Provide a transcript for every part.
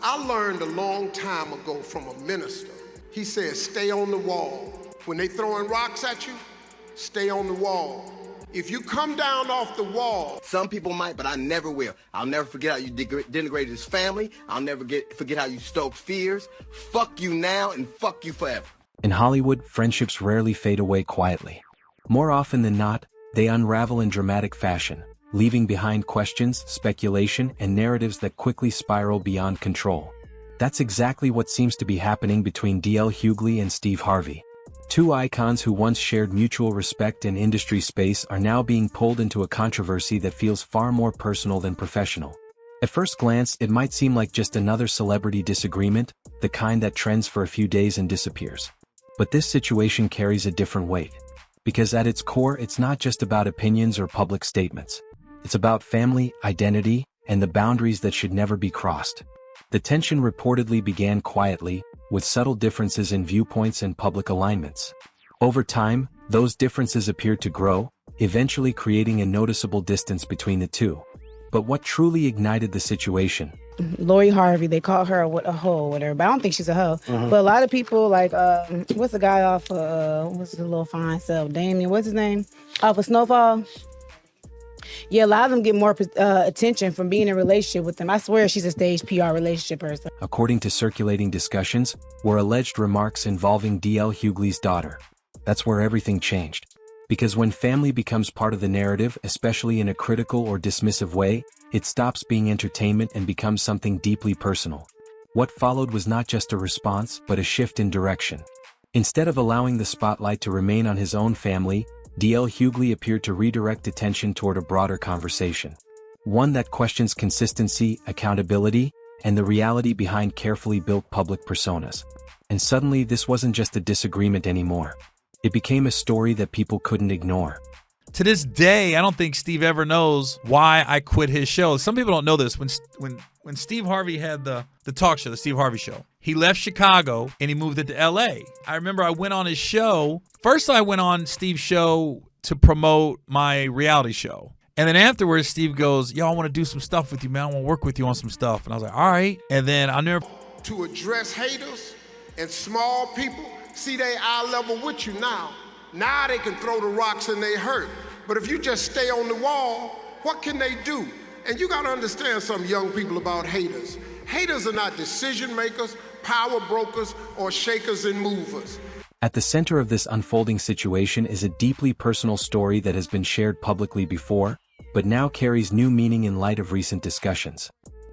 I learned a long time ago from a minister. He said, stay on the wall. When they throwing rocks at you, stay on the wall. If you come down off the wall. Some people might, but I never will. I'll never forget how you denigrated his family. I'll never forget how you stoked fears. Fuck you now and fuck you forever. In Hollywood, friendships rarely fade away quietly. More often than not, they unravel in dramatic fashion, leaving behind questions, speculation, and narratives that quickly spiral beyond control. That's exactly what seems to be happening between D.L. Hughley and Steve Harvey. Two icons who once shared mutual respect in industry space are now being pulled into a controversy that feels far more personal than professional. At first glance, it might seem like just another celebrity disagreement, the kind that trends for a few days and disappears. But this situation carries a different weight. Because at its core, it's not just about opinions or public statements. It's about family, identity, and the boundaries that should never be crossed. The tension reportedly began quietly, with subtle differences in viewpoints and public alignments. Over time, those differences appeared to grow, eventually creating a noticeable distance between the two. But what truly ignited the situation? Lori Harvey, they call her a hoe, whatever, but I don't think she's a hoe. But a lot of people, like, what's the guy off what's his little fine self? Damien, what's his name? Off of Snowfall? Yeah, a lot of them get more attention from being in a relationship with them. I swear she's a staged PR relationship person. According to circulating discussions, were alleged remarks involving D.L. Hughley's daughter. That's where everything changed. Because when family becomes part of the narrative, especially in a critical or dismissive way, it stops being entertainment and becomes something deeply personal. What followed was not just a response, but a shift in direction. Instead of allowing the spotlight to remain on his own family, D.L. Hughley appeared to redirect attention toward a broader conversation. One that questions consistency, accountability, and the reality behind carefully built public personas. And suddenly, this wasn't just a disagreement anymore. It became a story that people couldn't ignore. To this day, I don't think Steve ever knows why I quit his show. Some people don't know this. When Steve Harvey had the talk show, the Steve Harvey Show, he left Chicago and he moved into L.A. I remember I went on his show. First, I went on Steve's show to promote my reality show. And then afterwards, Steve goes, yo, I want to do some stuff with you, man. I want to work with you on some stuff. And I was like, all right. And then I never... To address haters and small people, see they eye level with you now. Now they can throw the rocks and they hurt. But if you just stay on the wall, what can they do? And you gotta understand some young people about haters. Haters are not decision makers, power brokers, or shakers and movers. At the center of this unfolding situation is a deeply personal story that has been shared publicly before, but now carries new meaning in light of recent discussions.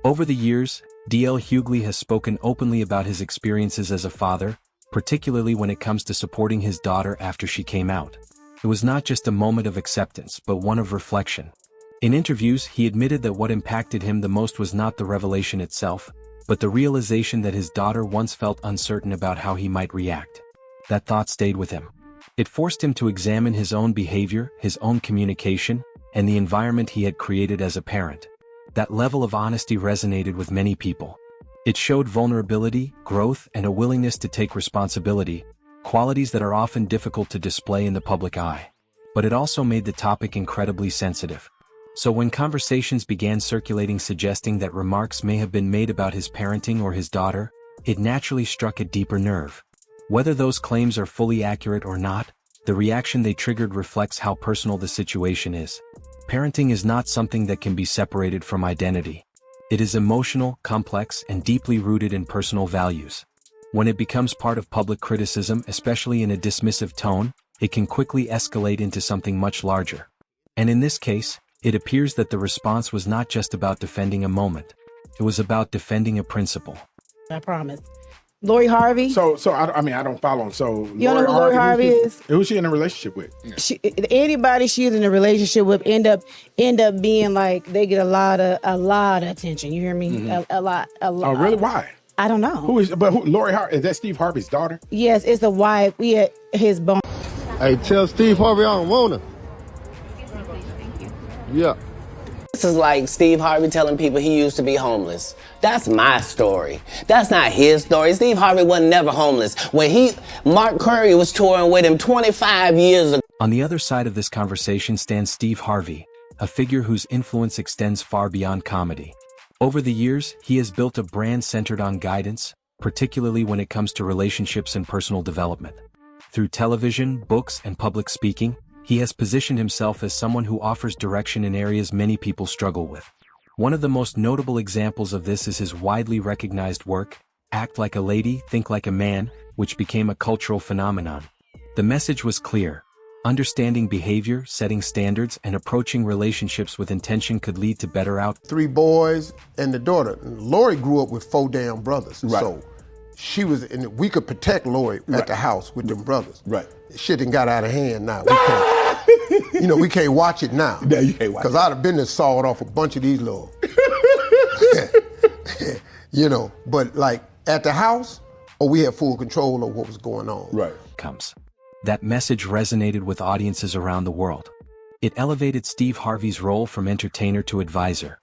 Over the years, D.L. Hughley has spoken openly about his experiences as a father, particularly when it comes to supporting his daughter after she came out. It was not just a moment of acceptance, but one of reflection. In interviews, he admitted that what impacted him the most was not the revelation itself, but the realization that his daughter once felt uncertain about how he might react. That thought stayed with him. It forced him to examine his own behavior, his own communication, and the environment he had created as a parent. That level of honesty resonated with many people. It showed vulnerability, growth, and a willingness to take responsibility, qualities that are often difficult to display in the public eye. But it also made the topic incredibly sensitive. So when conversations began circulating suggesting that remarks may have been made about his parenting or his daughter, it naturally struck a deeper nerve. Whether those claims are fully accurate or not, the reaction they triggered reflects how personal the situation is. Parenting is not something that can be separated from identity. It is emotional, complex, and deeply rooted in personal values. When it becomes part of public criticism, especially in a dismissive tone, it can quickly escalate into something much larger. And in this case, it appears that the response was not just about defending a moment. It was about defending a principle. I promise. Lori Harvey. So I mean, I don't follow him. So you don't know who Lori Harvey is? Who's she in a relationship with? Anybody she's in a relationship with end up being like they get a lot of attention. You hear me? Mm-hmm. A lot. Oh, really? Why? I don't know. Who Lori Harvey? Is that Steve Harvey's daughter? Yes, it's the wife. We had his bone. Hey, tell Steve Harvey I don't want her. Yeah. This is like Steve Harvey telling people he used to be homeless. That's my story. That's not his story. Steve Harvey wasn't never homeless. When Mark Curry was touring with him 25 years ago. On the other side of this conversation stands Steve Harvey, a figure whose influence extends far beyond comedy. Over the years, he has built a brand centered on guidance, particularly when it comes to relationships and personal development. Through television, books, and public speaking, he has positioned himself as someone who offers direction in areas many people struggle with. One of the most notable examples of this is his widely recognized work, Act Like a Lady, Think Like a Man, which became a cultural phenomenon. The message was clear. Understanding behavior, setting standards, and approaching relationships with intention could lead to better outcomes. 3 boys and the daughter. Lori grew up with 4 damn brothers. Right. So she was, and we could protect Lori at the house with them brothers. Right. Shit done got out of hand now. We can't, we can't watch it now. Yeah, you can't watch it. Because I'd have been there sawed off a bunch of these little, but like at the house, we had full control of what was going on. Right. That message resonated with audiences around the world. It elevated Steve Harvey's role from entertainer to advisor.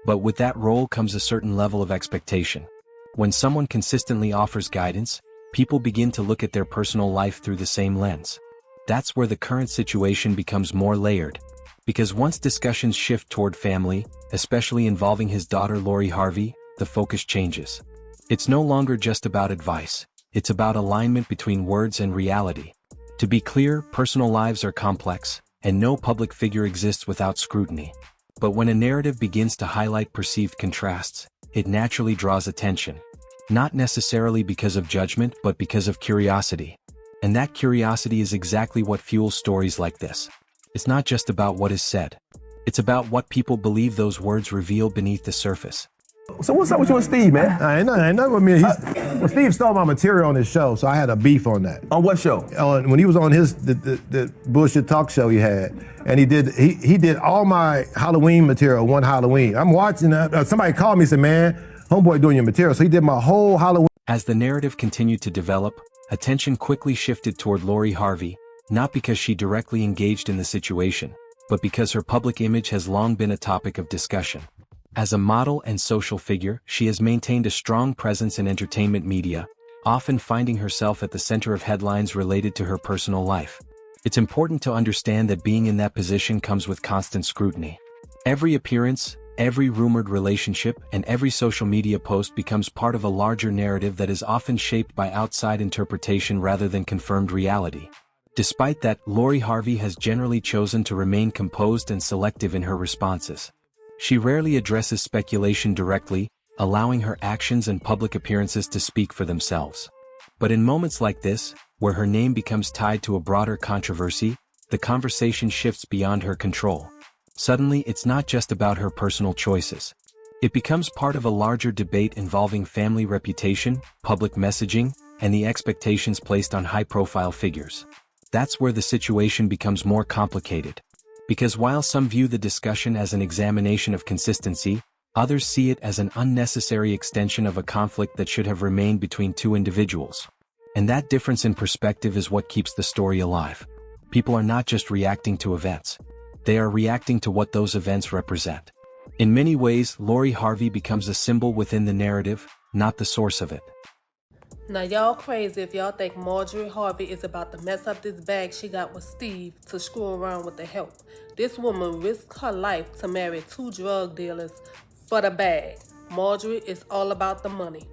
But with that role comes a certain level of expectation. When someone consistently offers guidance, people begin to look at their personal life through the same lens. That's where the current situation becomes more layered. Because once discussions shift toward family, especially involving his daughter Lori Harvey, the focus changes. It's no longer just about advice. It's about alignment between words and reality. To be clear, personal lives are complex, and no public figure exists without scrutiny. But when a narrative begins to highlight perceived contrasts, it naturally draws attention. Not necessarily because of judgment, but because of curiosity. And that curiosity is exactly what fuels stories like this. It's not just about what is said. It's about what people believe those words reveal beneath the surface. So what's up with you and Steve, man? I ain't nothing with me. Steve stole my material on his show, so I had a beef on that. On what show? When he was on the bullshit talk show he had, and he did all my Halloween material one Halloween. I'm watching that. Somebody called me and said, man, homeboy doing your material. So he did my whole Halloween. As the narrative continued to develop, attention quickly shifted toward Lori Harvey, not because she directly engaged in the situation, but because her public image has long been a topic of discussion. As a model and social figure, she has maintained a strong presence in entertainment media, often finding herself at the center of headlines related to her personal life. It's important to understand that being in that position comes with constant scrutiny. Every appearance, every rumored relationship, and every social media post becomes part of a larger narrative that is often shaped by outside interpretation rather than confirmed reality. Despite that, Lori Harvey has generally chosen to remain composed and selective in her responses. She rarely addresses speculation directly, allowing her actions and public appearances to speak for themselves. But in moments like this, where her name becomes tied to a broader controversy, the conversation shifts beyond her control. Suddenly, it's not just about her personal choices. It becomes part of a larger debate involving family reputation, public messaging, and the expectations placed on high-profile figures. That's where the situation becomes more complicated. Because while some view the discussion as an examination of consistency, others see it as an unnecessary extension of a conflict that should have remained between 2 individuals. And that difference in perspective is what keeps the story alive. People are not just reacting to events. They are reacting to what those events represent. In many ways, Lori Harvey becomes a symbol within the narrative, not the source of it. Now y'all crazy if y'all think Marjorie Harvey is about to mess up this bag she got with Steve to screw around with the help. This woman risked her life to marry 2 drug dealers for the bag. Marjorie is all about the money.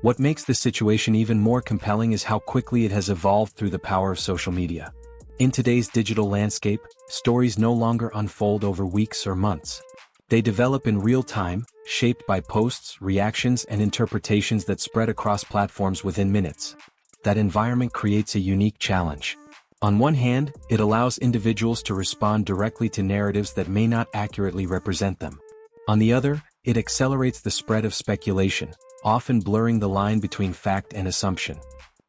What makes this situation even more compelling is how quickly it has evolved through the power of social media. In today's digital landscape, stories no longer unfold over weeks or months. They develop in real time, shaped by posts, reactions, and interpretations that spread across platforms within minutes. That environment creates a unique challenge. On one hand, it allows individuals to respond directly to narratives that may not accurately represent them. On the other, it accelerates the spread of speculation, often blurring the line between fact and assumption.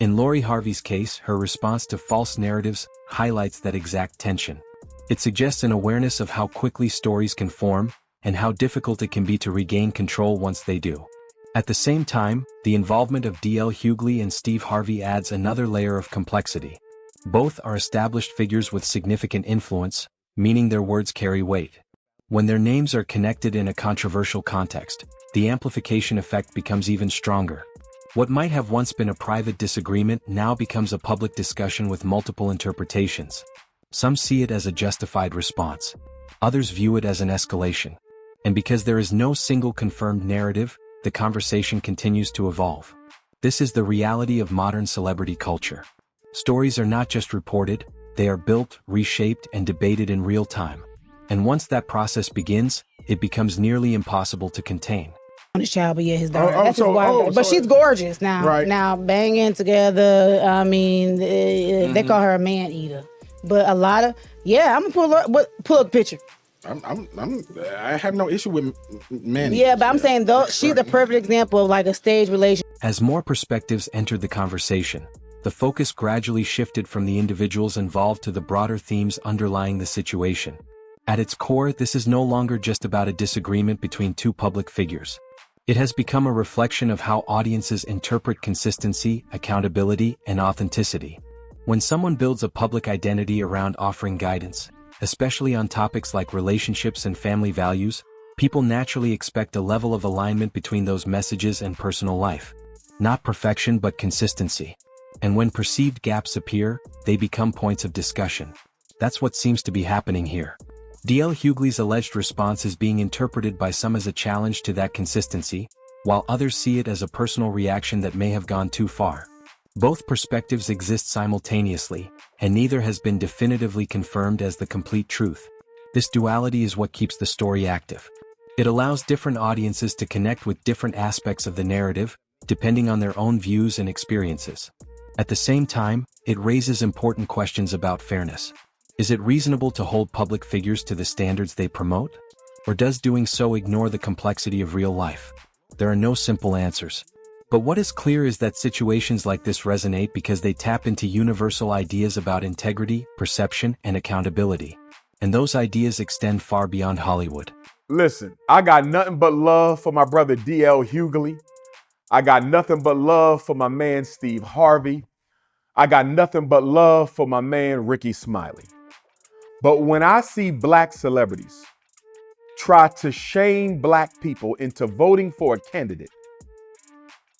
In Lori Harvey's case, her response to false narratives highlights that exact tension. It suggests an awareness of how quickly stories can form, and how difficult it can be to regain control once they do. At the same time, the involvement of D.L. Hughley and Steve Harvey adds another layer of complexity. Both are established figures with significant influence, meaning their words carry weight. When their names are connected in a controversial context, the amplification effect becomes even stronger. What might have once been a private disagreement now becomes a public discussion with multiple interpretations. Some see it as a justified response. Others view it as an escalation. And because there is no single confirmed narrative, the conversation continues to evolve. This is the reality of modern celebrity culture. Stories are not just reported, they are built, reshaped, and debated in real time. And once that process begins, it becomes nearly impossible to contain. His child, but yeah, his daughter. Oh, That's his wife. But she's gorgeous now. Right. Now banging together. I mean, they call her a man eater. But a lot of I'm gonna pull up a picture. I have no issue with men. Yeah, but I'm saying though she's a perfect example of like a stage relationship. As more perspectives entered the conversation, the focus gradually shifted from the individuals involved to the broader themes underlying the situation. At its core, this is no longer just about a disagreement between two public figures. It has become a reflection of how audiences interpret consistency, accountability, and authenticity. When someone builds a public identity around offering guidance, especially on topics like relationships and family values, people naturally expect a level of alignment between those messages and personal life. Not perfection but consistency. And when perceived gaps appear, they become points of discussion. That's what seems to be happening here. D.L. Hughley's alleged response is being interpreted by some as a challenge to that consistency, while others see it as a personal reaction that may have gone too far. Both perspectives exist simultaneously, and neither has been definitively confirmed as the complete truth. This duality is what keeps the story active. It allows different audiences to connect with different aspects of the narrative, depending on their own views and experiences. At the same time, it raises important questions about fairness. Is it reasonable to hold public figures to the standards they promote? Or does doing so ignore the complexity of real life? There are no simple answers. But what is clear is that situations like this resonate because they tap into universal ideas about integrity, perception, and accountability. And those ideas extend far beyond Hollywood. Listen, I got nothing but love for my brother D.L. Hughley. I got nothing but love for my man Steve Harvey. I got nothing but love for my man Ricky Smiley. But when I see black celebrities try to shame black people into voting for a candidate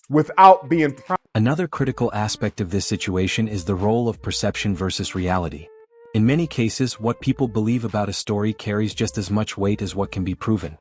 without being Another critical aspect of this situation is the role of perception versus reality. In many cases, what people believe about a story carries just as much weight as what can be proven.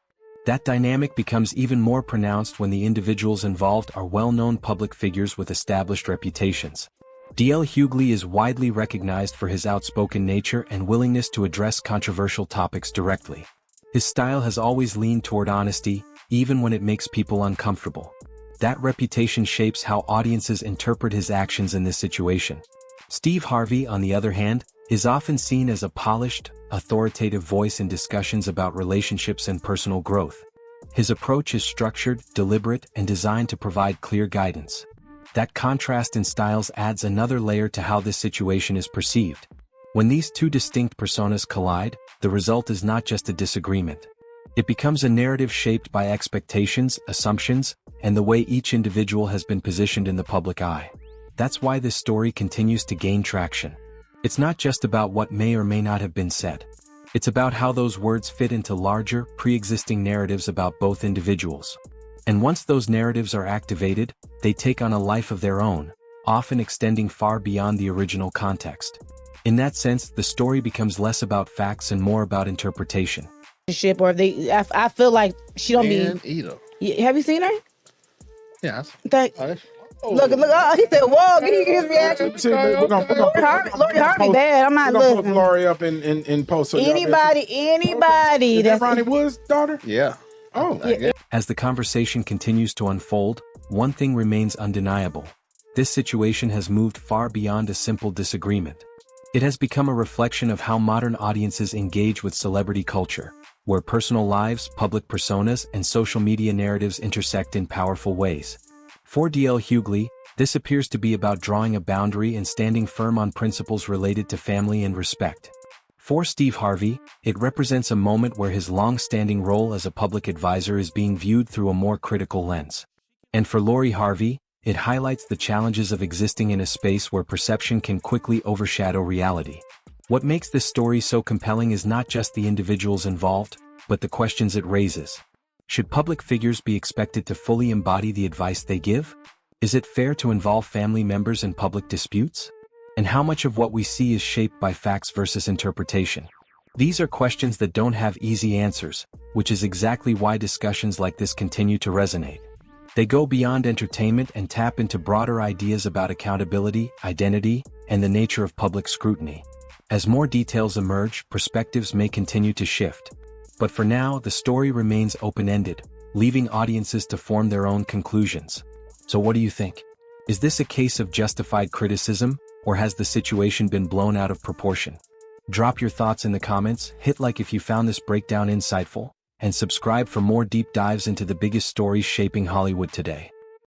That dynamic becomes even more pronounced when the individuals involved are well-known public figures with established reputations. D.L. Hughley is widely recognized for his outspoken nature and willingness to address controversial topics directly. His style has always leaned toward honesty, even when it makes people uncomfortable. That reputation shapes how audiences interpret his actions in this situation. Steve Harvey, on the other hand, is often seen as a polished, authoritative voice in discussions about relationships and personal growth. His approach is structured, deliberate, and designed to provide clear guidance. That contrast in styles adds another layer to how this situation is perceived. When these two distinct personas collide, the result is not just a disagreement. It becomes a narrative shaped by expectations, assumptions, and the way each individual has been positioned in the public eye. That's why this story continues to gain traction. It's not just about what may or may not have been said. It's about how those words fit into larger, pre-existing narratives about both individuals. And once those narratives are activated, they take on a life of their own, often extending far beyond the original context. In that sense, the story becomes less about facts and more about interpretation. Or I feel like she don't Man be. eater. Have you seen her? Yes. Look! He said, "Whoa!" He his reaction. Lori Harvey bad. I'm not We're gonna put listening. Lori up in post. So Anybody Is that that's Ronnie Wood's daughter? Yeah. Oh, Yeah. As the conversation continues to unfold, one thing remains undeniable. This situation has moved far beyond a simple disagreement. It has become a reflection of how modern audiences engage with celebrity culture, where personal lives, public personas, and social media narratives intersect in powerful ways. For D.L. Hughley, this appears to be about drawing a boundary and standing firm on principles related to family and respect. For Steve Harvey, it represents a moment where his long-standing role as a public advisor is being viewed through a more critical lens. And for Lori Harvey, it highlights the challenges of existing in a space where perception can quickly overshadow reality. What makes this story so compelling is not just the individuals involved, but the questions it raises. Should public figures be expected to fully embody the advice they give? Is it fair to involve family members in public disputes? And how much of what we see is shaped by facts versus interpretation? These are questions that don't have easy answers, which is exactly why discussions like this continue to resonate. They go beyond entertainment and tap into broader ideas about accountability, identity, and the nature of public scrutiny. As more details emerge, perspectives may continue to shift. But for now, the story remains open-ended, leaving audiences to form their own conclusions. So what do you think? Is this a case of justified criticism, or has the situation been blown out of proportion? Drop your thoughts in the comments, hit like if you found this breakdown insightful, and subscribe for more deep dives into the biggest stories shaping Hollywood today.